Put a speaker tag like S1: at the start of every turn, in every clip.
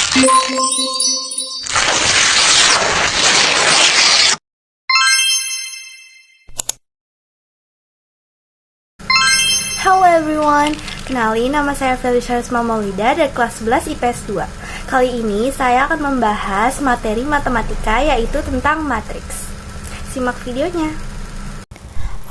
S1: Hello everyone, kenalin nama saya Felicia Maulida dari kelas 11 IPS 2. Kali ini saya akan membahas materi matematika yaitu tentang matriks. Simak videonya.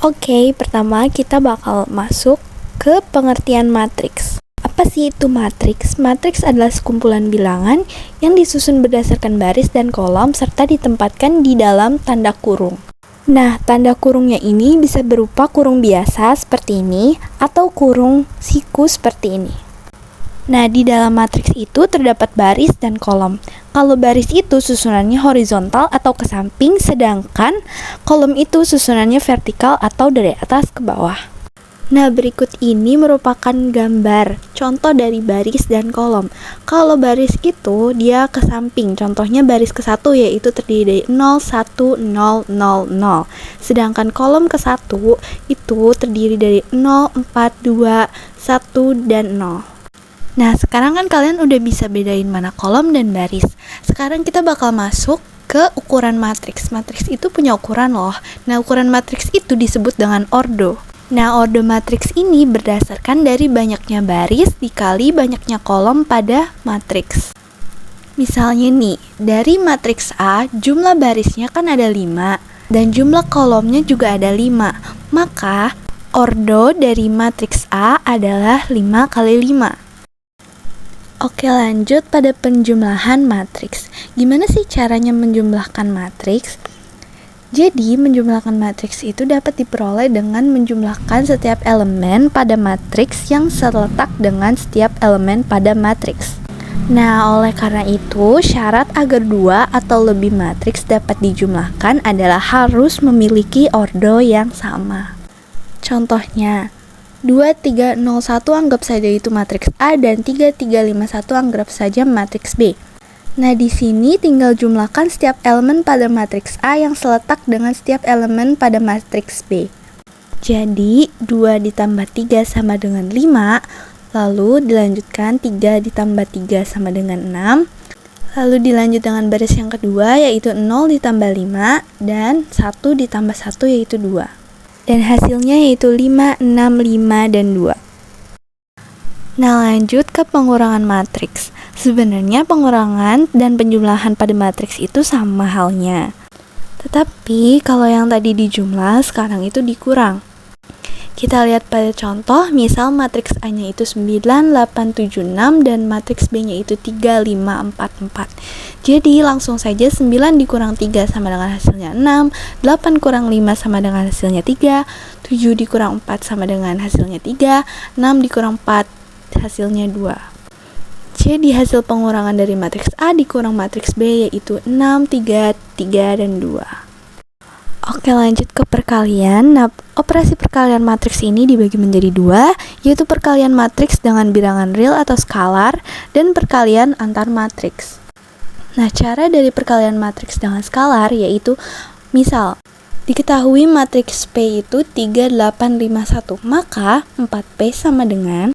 S2: Oke, pertama kita bakal masuk ke pengertian matriks. Apa sih itu matriks? Matriks adalah sekumpulan bilangan yang disusun berdasarkan baris dan kolom serta ditempatkan di dalam tanda kurung. Nah, tanda kurungnya ini bisa berupa kurung biasa seperti ini atau kurung siku seperti ini. Nah, di dalam matriks itu terdapat baris dan kolom. Kalau baris itu susunannya horizontal atau ke samping, sedangkan kolom itu susunannya vertikal atau dari atas ke bawah. Nah, berikut ini merupakan gambar contoh dari baris dan kolom. Kalau baris itu dia ke samping, contohnya baris ke-1 yaitu terdiri dari 0, 1, 0, 0, 0. Sedangkan kolom ke-1 itu terdiri dari 0, 4, 2, 1, dan 0. Nah, sekarang kan kalian udah bisa bedain mana kolom dan baris. Sekarang kita bakal masuk ke ukuran matriks. Matriks itu punya ukuran loh. Nah, ukuran matriks itu disebut dengan ordo. Nah, ordo matriks ini berdasarkan dari banyaknya baris dikali banyaknya kolom pada matriks. Misalnya nih, dari matriks A, jumlah barisnya kan ada 5, dan jumlah kolomnya juga ada 5. Maka, ordo dari matriks A adalah 5 kali 5. Oke, lanjut pada penjumlahan matriks. Gimana sih caranya menjumlahkan matriks? Jadi, menjumlahkan matriks itu dapat diperoleh dengan menjumlahkan setiap elemen pada matriks yang seletak dengan setiap elemen pada matriks. Nah, oleh karena itu, syarat agar 2 atau lebih matriks dapat dijumlahkan adalah harus memiliki ordo yang sama. Contohnya, 2, 3, 0, 1 anggap saja itu matriks A dan 3, 3, 5, 1 anggap saja matriks B. Nah, di sini tinggal jumlahkan setiap elemen pada matriks A yang seletak dengan setiap elemen pada matriks B. Jadi, 2 ditambah 3 sama dengan 5, lalu dilanjutkan 3 ditambah 3 sama dengan 6, lalu dilanjut dengan baris yang kedua yaitu 0 ditambah 5, dan 1 ditambah 1 yaitu 2. Dan hasilnya yaitu 5, 6, 5, dan 2. Nah, lanjut ke pengurangan matriks. Sebenarnya pengurangan dan penjumlahan pada matriks itu sama halnya. Tetapi kalau yang tadi dijumlah, sekarang itu dikurang. Kita lihat pada contoh, misal matriks A-nya itu 9, 8, 7, 6 dan matriks B-nya itu 3, 5, 4, 4. Jadi langsung saja 9 dikurang 3 sama dengan hasilnya 6, 8 kurang 5 sama dengan hasilnya 3, 7 dikurang 4 sama dengan hasilnya 3, 6 dikurang 4 hasilnya 2. Jadi hasil pengurangan dari matriks A dikurang matriks B yaitu 6, 3, 3, dan 2. Oke, lanjut ke perkalian. Nah, operasi perkalian matriks ini dibagi menjadi 2, yaitu perkalian matriks dengan bilangan real atau skalar dan perkalian antar matriks. Nah, cara dari perkalian matriks dengan skalar yaitu misal diketahui matriks P itu 3, 8, 5, 1, maka 4P sama dengan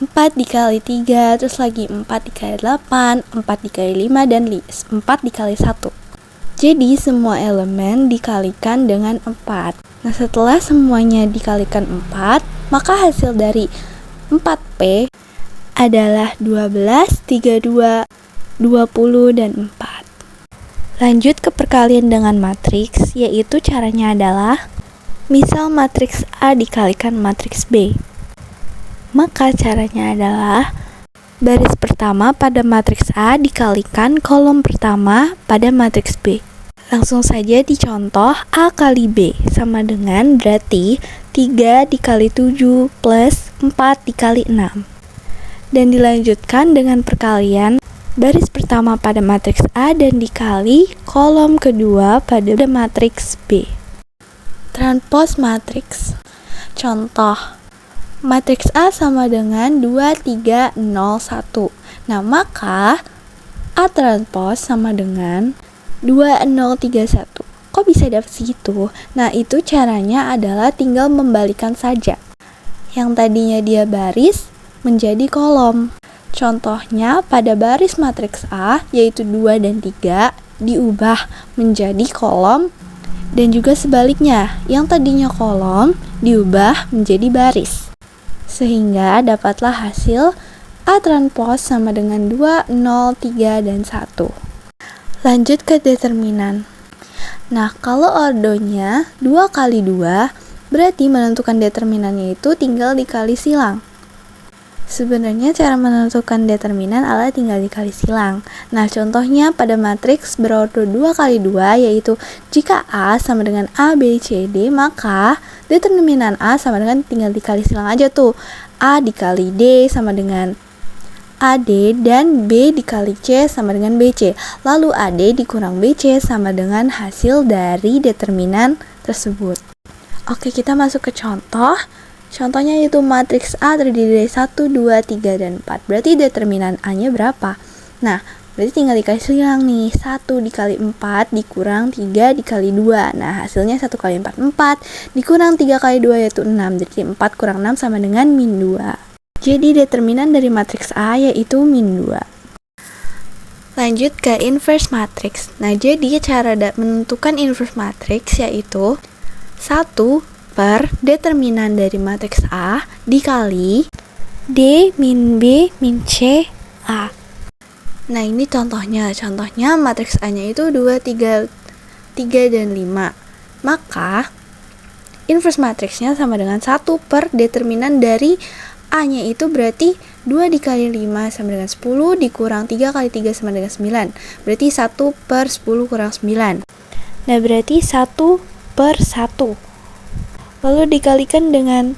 S2: 4 dikali 3, terus lagi 4 dikali 8, 4 dikali 5, dan 4 dikali 1. Jadi semua elemen dikalikan dengan 4. Nah, setelah semuanya dikalikan 4, maka hasil dari 4P adalah 12, 32, 20, dan 4. Lanjut ke perkalian dengan matriks, yaitu caranya adalah misal matriks A dikalikan matriks B. Maka caranya adalah baris pertama pada matriks A dikalikan kolom pertama pada matriks B. Langsung saja dicontoh A kali B sama dengan berarti 3 dikali 7 plus 4 dikali 6. Dan dilanjutkan dengan perkalian baris pertama pada matriks A dan dikali kolom kedua pada matriks B. Transpose matriks. Contoh, matriks A sama dengan 2, 3, 0, 1. Nah, maka A transpose sama dengan 2, 0, 3, 1. Kok bisa dapat segitu? Nah, itu caranya adalah tinggal membalikan saja. Yang tadinya dia baris menjadi kolom. Contohnya pada baris matriks A yaitu 2 dan 3 diubah menjadi kolom dan juga sebaliknya yang tadinya kolom diubah menjadi baris. Sehingga dapatlah hasil A transpos sama dengan 2, 0, 3, dan 1. Lanjut ke determinan. Nah, kalau ordonya 2 kali 2 berarti menentukan determinannya itu tinggal dikali silang. Sebenarnya cara menentukan determinan adalah tinggal dikali silang. Nah, contohnya pada matriks berordo 2 kali 2 yaitu jika A sama dengan A, B, C, D, maka determinan A sama dengan tinggal dikali silang aja tuh. A dikali D sama dengan AD dan B dikali C sama dengan BC. Lalu AD dikurang BC sama dengan hasil dari determinan tersebut. Oke, kita masuk ke contoh. Contohnya yaitu matriks A terdiri dari 1, 2, 3, dan 4. Berarti determinan A-nya berapa? Nah, berarti tinggal dikali silang nih. 1 dikali 4 dikurang 3 dikali 2. Nah, hasilnya 1 kali 4, 4. Dikurang 3 kali 2 yaitu 6. Jadi 4 kurang 6 sama dengan min 2. Jadi determinan dari matriks A yaitu min 2. Lanjut ke inverse matrix. Nah, jadi cara menentukan inverse matrix yaitu 1 per determinan dari matriks A dikali D min B min C A. Nah, ini contohnya. Contohnya matriks A-nya itu 2, 3, dan 5. Maka inverse matriksnya sama dengan 1 per determinan dari A-nya itu berarti 2 dikali 5 sama dengan 10 dikurang 3 kali 3 sama dengan 9. Berarti 1 per 10 kurang 9. Nah, berarti 1 per 1. Lalu dikalikan dengan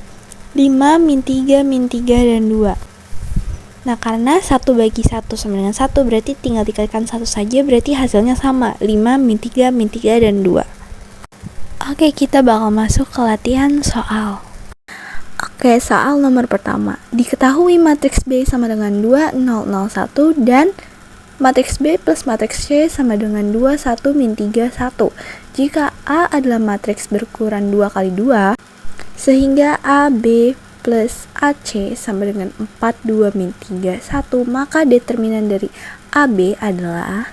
S2: 5 min 3 min 3 dan 2. Nah, karena 1 bagi 1 sama dengan 1 berarti tinggal dikalikan 1 saja, berarti hasilnya sama 5 min 3 min 3 dan 2. Oke, kita bakal masuk ke latihan soal. Oke, soal nomor pertama. Diketahui matriks B sama dengan 2, 0, 0, 1 dan matriks B plus matriks C sama dengan 2, 1, min 3, 1. Jika A adalah matriks berukuran 2 kali 2, sehingga AB plus AC sama dengan 4, 2, min 3, 1, maka determinan dari AB adalah...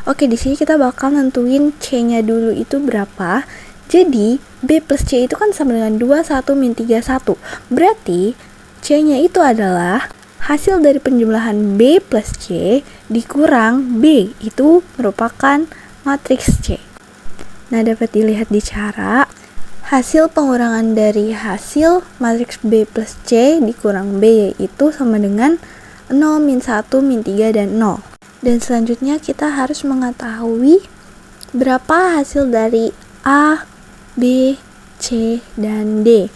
S2: Oke, di sini kita bakal nentuin C-nya dulu itu berapa. Jadi, B plus C itu kan sama dengan 2, 1, min 3, 1. Berarti, C-nya itu adalah hasil dari penjumlahan B plus C dikurang B. Itu merupakan matriks C. Nah, dapat dilihat di cara hasil pengurangan dari hasil matriks B plus C dikurang B yaitu sama dengan 0, min 1, min 3, dan 0. Dan selanjutnya kita harus mengetahui berapa hasil dari A, B, C, dan D.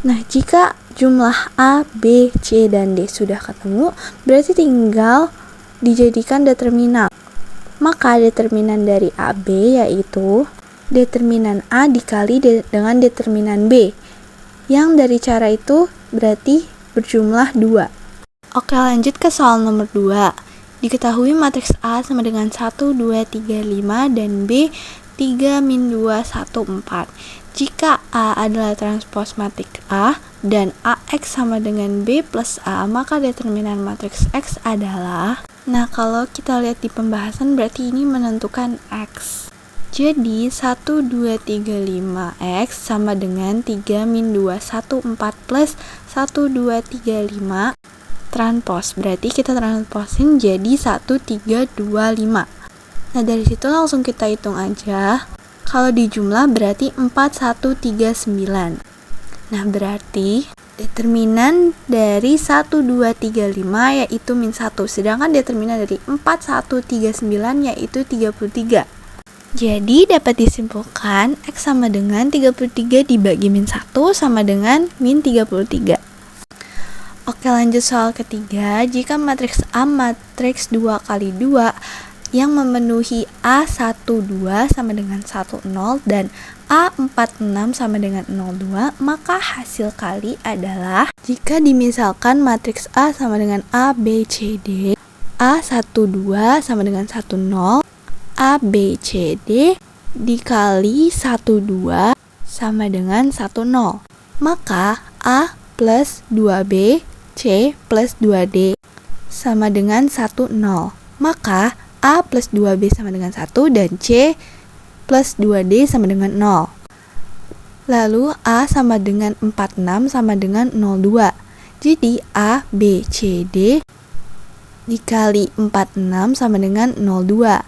S2: Nah, jika jumlah A, B, C, dan D sudah ketemu, berarti tinggal dijadikan determinan. Maka determinan dari AB yaitu determinan A dikali dengan determinan B. Yang dari cara itu berarti berjumlah 2. Oke, lanjut ke soal nomor 2. Diketahui matriks A sama dengan 1, 2, 3, 5 dan B 3, min 2, 1, 4. Jika A adalah transpos matriks A dan AX sama dengan B plus A, maka determinan matriks X adalah... Nah, kalau kita lihat di pembahasan berarti ini menentukan X. Jadi 1, 2, 3, 5X sama dengan 3, min 2, 1, 4 plus 1, 2, 3, 5 transpos. Berarti kita transposin jadi 1, 3, 2, 5. Nah, dari situ langsung kita hitung aja. Kalau dijumlah berarti 4, 1, 3, 9. Nah, berarti determinan dari 1, 2, 3, 5 yaitu min 1. Sedangkan determinan dari 4, 1, 3, 9 yaitu 33. Jadi dapat disimpulkan X sama dengan 33 dibagi min 1 sama dengan min 33. Oke, lanjut soal ketiga. Jika matriks A matriks 2 kali 2 yang memenuhi A12 sama dengan 10 dan A46 sama dengan 02, maka hasil kali adalah jika dimisalkan matriks A sama dengan A, B, C, D, A12 sama dengan 10, A, B, C, D dikali 12 sama dengan 10. Maka A plus 2B, C plus 2D sama dengan 1, 0. Maka A plus 2B sama dengan 1 dan C plus 2D sama dengan 0. Lalu A sama dengan 46 sama dengan 02. Jadi A, B, C, D dikali 46 sama dengan 02.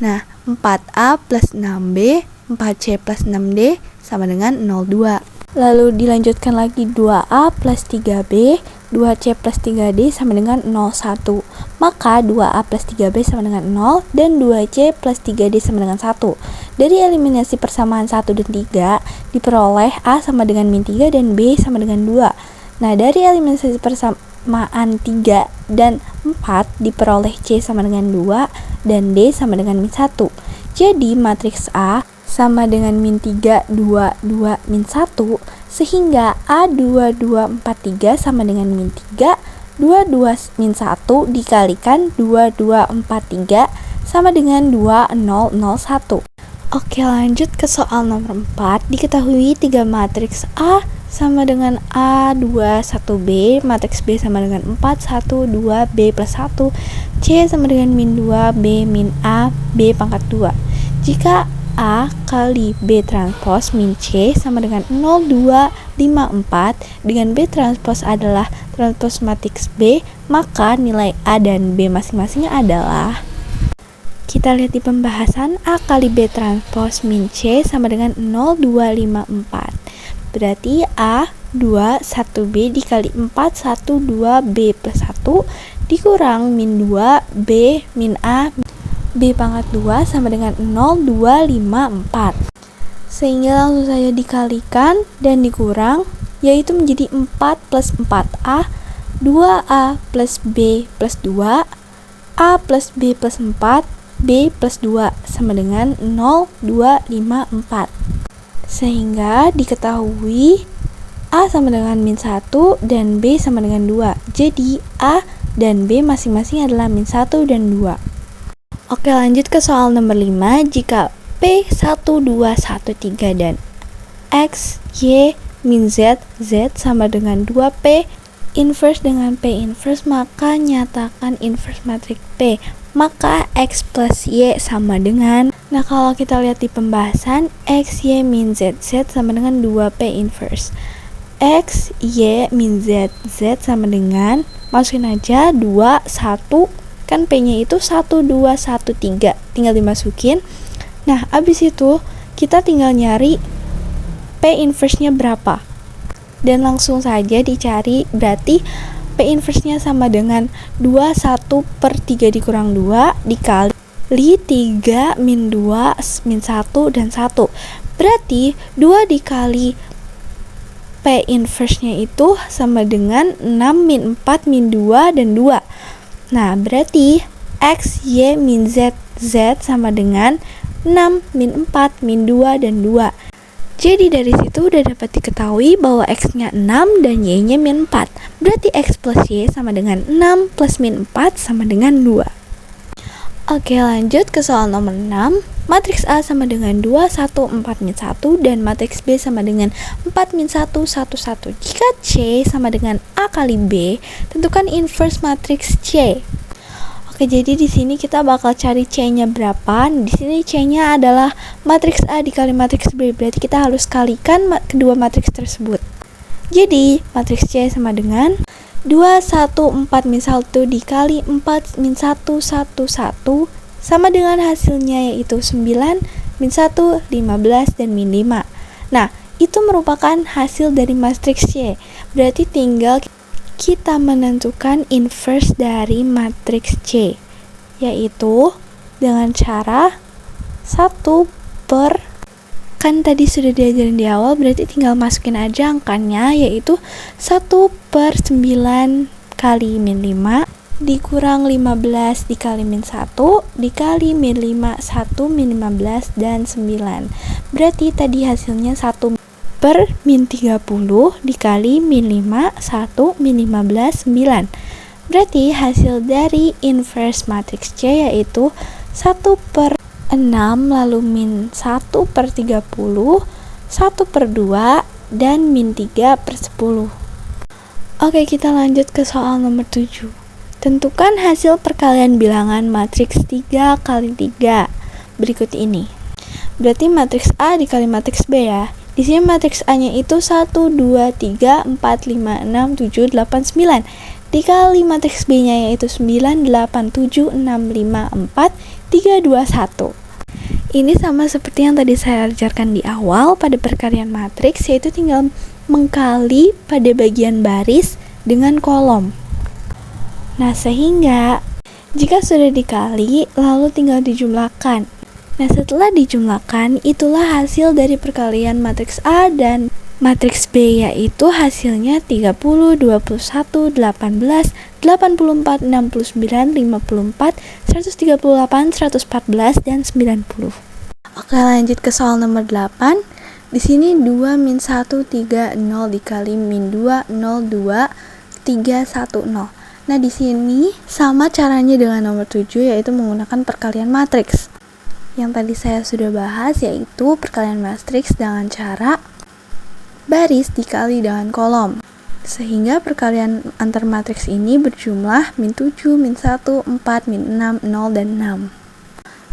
S2: Nah, 4A plus 6B, 4C plus 6D sama dengan 02. Lalu dilanjutkan lagi 2A plus 3B, 2C plus 3D sama dengan 01. Maka 2A plus 3B sama dengan 0 dan 2C plus 3D sama dengan 1. Dari eliminasi persamaan 1 dan 3 diperoleh A sama dengan min 3 dan B sama dengan 2. Nah, dari eliminasi persamaan 3 dan 4 diperoleh C sama dengan 2 dan D sama dengan min 1. Jadi matriks A sama dengan min 3, 2, 2, min 1, sehingga A2, 2, 4, 3 sama dengan min 3, 2, 2, min 1 dikalikan 2, 2, 4, 3 sama dengan 2, 0, 0, 1. Oke, lanjut ke soal nomor 4. Diketahui 3 matriks A sama dengan A2, 1B, matriks B sama dengan 4, 1, 2, B plus 1, C sama dengan min 2, B min A, B pangkat 2. Jika A kali B transpos min C sama dengan 0, 2, 5, 4 dengan B transpos adalah transpos matriks B, maka nilai A dan B masing-masingnya adalah, kita lihat di pembahasan, A kali B transpos min C sama dengan 0, 2, 5, 4. Berarti A 2, 1B dikali 4, 1, 2B plus 1 dikurang min 2, B min A, B pangkat 2 sama dengan 0, 2, 5, 4. Sehingga langsung saja dikalikan dan dikurang, yaitu menjadi 4 plus 4A, 2A plus B plus 2, A plus B plus 4, B plus 2 sama dengan 0, 2, 5, 4. Sehingga diketahui A sama dengan min 1 dan B sama dengan 2. Jadi A dan B masing-masing adalah min 1 dan 2. Oke, lanjut ke soal nomor 5. Jika P 1, 2, 1, 3 dan X, Y, min Z, Z sama dengan 2P inverse dengan P inverse, maka nyatakan inverse matriks P. Maka X plus Y sama dengan, nah kalau kita lihat di pembahasan, X, Y, min Z, Z sama dengan 2P inverse. X, Y, min Z, Z sama dengan, masukin aja 2, 1, kan P nya itu 1, 2, 1, 3, tinggal dimasukin. Nah, abis itu kita tinggal nyari P inverse nya berapa, dan langsung saja dicari. Berarti P inverse-nya sama dengan 2, 1 per 3 dikurang 2 dikali 3 min 2 min 1 dan 1. Berarti 2 dikali P inverse-nya itu sama dengan 6 min 4 min 2 dan 2. Nah, berarti X, Y, min Z, Z sama dengan 6 min 4 min 2 dan 2. Jadi dari situ udah dapat diketahui bahwa X-nya 6 dan Y-nya min 4. Berarti X plus Y sama dengan 6 plus min 4 sama dengan 2. Oke, lanjut ke soal nomor 6. Matriks A sama dengan 2, 1, 4, min 1 dan matriks B sama dengan 4, min 1, 1, 1. Jika C sama dengan A kali B, tentukan inverse matriks C. Oke, jadi di sini kita bakal cari C-nya berapa. Di sini C-nya adalah matriks A dikali matriks B. Berarti kita harus kalikan kedua matriks tersebut. Jadi, matriks C sama dengan 2, 1, 4, min 1 dikali 4, min 1, 1, 1 sama dengan hasilnya yaitu 9, min 1, 15, dan min 5. Nah, itu merupakan hasil dari matriks C. Berarti tinggal kita menentukan inverse dari matriks C, yaitu dengan cara 1 per, kan tadi sudah diajarin di awal, berarti tinggal masukin aja angkanya, yaitu 1 per 9 kali min 5 dikurang 15 dikali min 1 dikali min 5, 1 min 15 dan 9. Berarti tadi hasilnya 1 per min 30 dikali min 5, 1, min 15, 9. Berarti hasil dari inverse matriks C yaitu 1 per 6 lalu min 1 per 30, 1 per 2, dan min 3 per 10. Oke, kita lanjut ke soal nomor 7. Tentukan hasil perkalian bilangan matriks 3 kali 3 berikut ini. Berarti matriks A dikali matriks B ya. Di sini matriks A-nya itu 1, 2, 3, 4, 5, 6, 7, 8, 9. Dikali matriks B-nya yaitu 9, 8, 7, 6, 5, 4, 3, 2, 1. Ini sama seperti yang tadi saya ajarkan di awal pada perkalian matriks, yaitu tinggal mengkali pada bagian baris dengan kolom. Nah, sehingga jika sudah dikali, lalu tinggal dijumlahkan. Nah, setelah dijumlahkan, itulah hasil dari perkalian matriks A dan matriks B, yaitu hasilnya 30, 21, 18, 84, 69, 54, 138, 114, dan 90. Oke, lanjut ke soal nomor 8. Di sini 2 min 1, 3, 0 dikali min 2, 0, 2, 3, 1, 0. Nah, di sini sama caranya dengan nomor 7, yaitu menggunakan perkalian matriks. Yang tadi saya sudah bahas, yaitu perkalian matriks dengan cara baris dikali dengan kolom. Sehingga perkalian antar matriks ini berjumlah min 7, min 1, 4, min 6, 0, dan 6.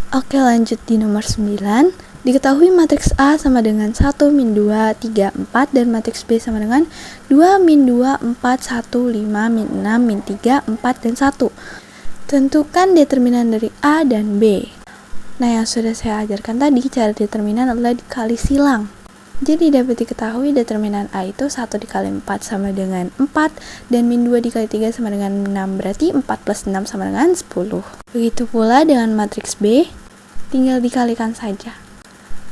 S2: Oke, lanjut di nomor 9. Diketahui matriks A sama dengan 1, min 2, 3, 4, dan matriks B sama dengan 2, min 2, 4, 1, 5, min 6, min 3, 4, dan 1. Tentukan determinan dari A dan B. Nah, yang sudah saya ajarkan tadi, cara determinan adalah dikali silang. Jadi dapat diketahui determinan A itu 1 dikali 4 sama dengan 4, dan min 2 dikali 3 sama dengan 6, berarti 4 plus 6 sama dengan 10. Begitu pula dengan matriks B, tinggal dikalikan saja.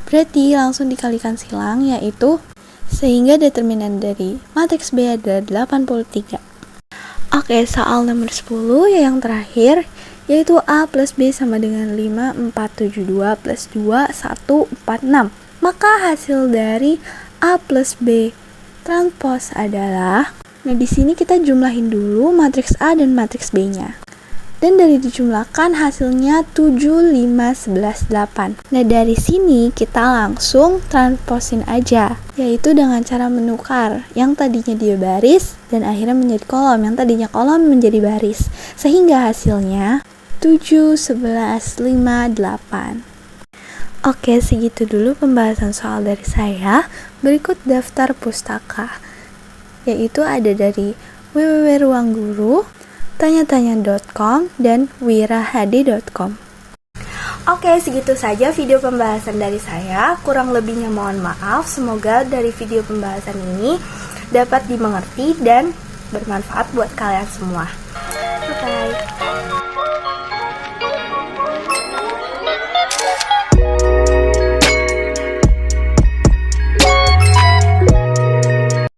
S2: Berarti langsung dikalikan silang, yaitu sehingga determinan dari matriks B adalah 83. Oke, soal nomor 10 yang terakhir, yaitu A plus B sama dengan 5, 4, 7, 2 plus 2, 1, 4, 6. Maka hasil dari A plus B transpose adalah, nah di sini kita jumlahin dulu matriks A dan matriks B-nya. Dan dari dijumlahkan hasilnya 7, 5, 11, 8. Nah, dari sini kita langsung transposin aja, yaitu dengan cara menukar yang tadinya dia baris dan akhirnya menjadi kolom, yang tadinya kolom menjadi baris. Sehingga hasilnya 7, 11, 5, 8. Oke, segitu dulu pembahasan soal dari saya. Berikut daftar pustaka, yaitu ada dari www.ruangguru, tanyatanya.com, dan wirahadi.com.
S1: Oke, segitu saja video pembahasan dari saya. Kurang lebihnya mohon maaf. Semoga dari video pembahasan ini dapat dimengerti dan bermanfaat buat kalian semua. Bye-bye.